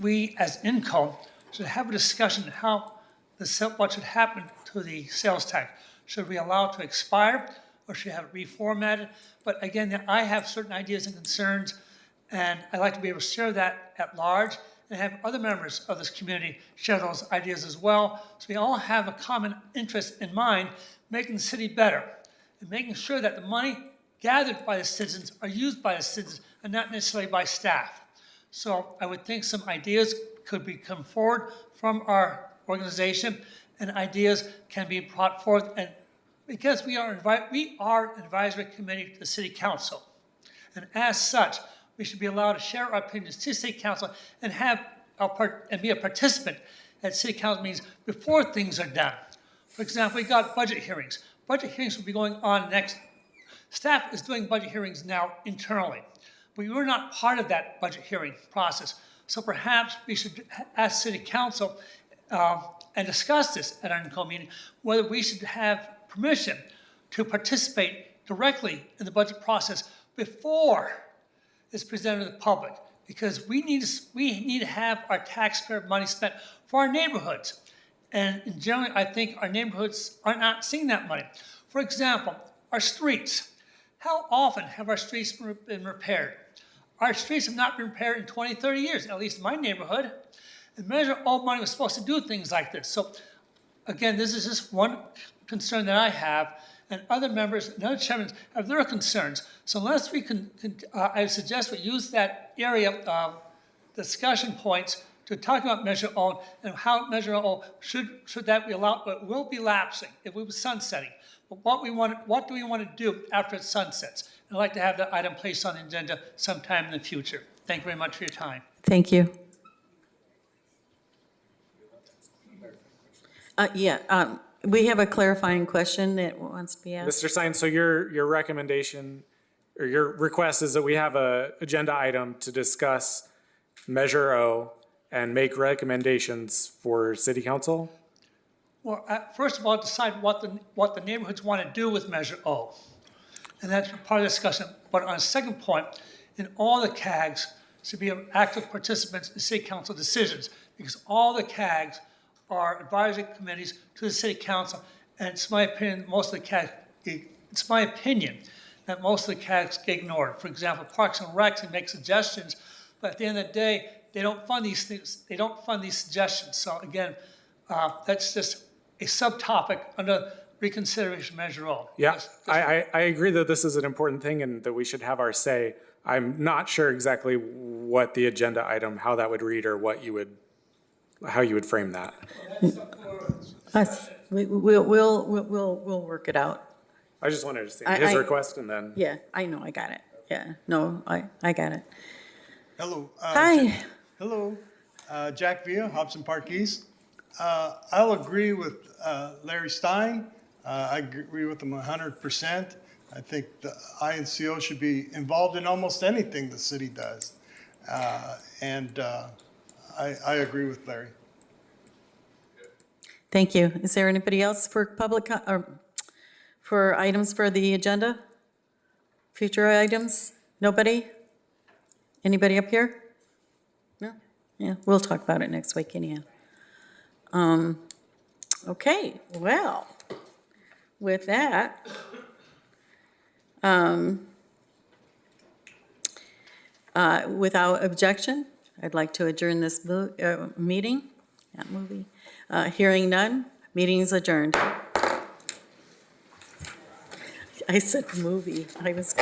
D: we as INCO should have a discussion how what should happen to the sales tax. Should we allow it to expire, or should we have it reformatted? But again, I have certain ideas and concerns, and I'd like to be able to share that at large and have other members of this community share those ideas as well, so we all have a common interest in mind, making the city better and making sure that the money gathered by the citizens are used by the citizens and not necessarily by staff. So I would think some ideas could be come forward from our organization, and ideas can be brought forth. And because we are an advisory committee to the city council, and as such, we should be allowed to share our opinions to city council and be a participant at city council meetings before things are done. For example, we got budget hearings. Budget hearings will be going on next. Staff is doing budget hearings now internally. We were not part of that budget hearing process. So perhaps we should ask city council and discuss this at our INCO meeting, whether we should have permission to participate directly in the budget process before it's presented to the public. Because we need to have our taxpayer money spent for our neighborhoods. And generally, I think our neighborhoods are not seeing that money. For example, our streets. How often have our streets been repaired? Our streets have not been repaired in 20, 30 years, at least in my neighborhood. And Measure O money was supposed to do things like this. So again, this is just one concern that I have, and other members and other chairmen have their concerns. So unless we can, I suggest we use that area of discussion points to talk about Measure O and how Measure O should that be allowed, but will be lapsing if we were sunsetting. But what do we want to do after it sunsets? I'd like to have that item placed on the agenda sometime in the future. Thank you very much for your time.
A: Thank you. We have a clarifying question that wants to be asked.
C: Mr. Sines, so your recommendation or your request is that we have a agenda item to discuss Measure O and make recommendations for City Council?
D: Well, first of all, decide what the neighborhoods want to do with Measure O. And that's part of the discussion. But on a second point, in all the CAGs should be active participants in city council decisions, because all the CAGs are advisory committees to the city council. And it's my opinion, most of the CAGs, that most of the CAGs get ignored. For example, Parks and Recs, they make suggestions, but at the end of the day, they don't fund these things. They don't fund these suggestions. So again, that's just a subtopic under reconsideration Measure O.
C: Yeah, I agree that this is an important thing and that we should have our say. I'm not sure exactly what the agenda item, how that would read, or how you would frame that.
A: We'll work it out.
C: I just want to understand his request and then.
A: Yeah, I know, I got it. Yeah, no, I got it.
H: Hello.
A: Hi.
H: Hello. Jack Villa, Hobson Park East. I'll agree with Larry Stein. I agree with him 100%. I think the INCO should be involved in almost anything the city does. And I agree with Larry.
A: Thank you. Is there anybody else for for items for the agenda? Future items? Nobody? Anybody up here? No? Yeah, we'll talk about it next week anyhow. Okay, well, with that, without objection, I'd like to adjourn this meeting. Hearing none, meeting is adjourned. I said movie. I was.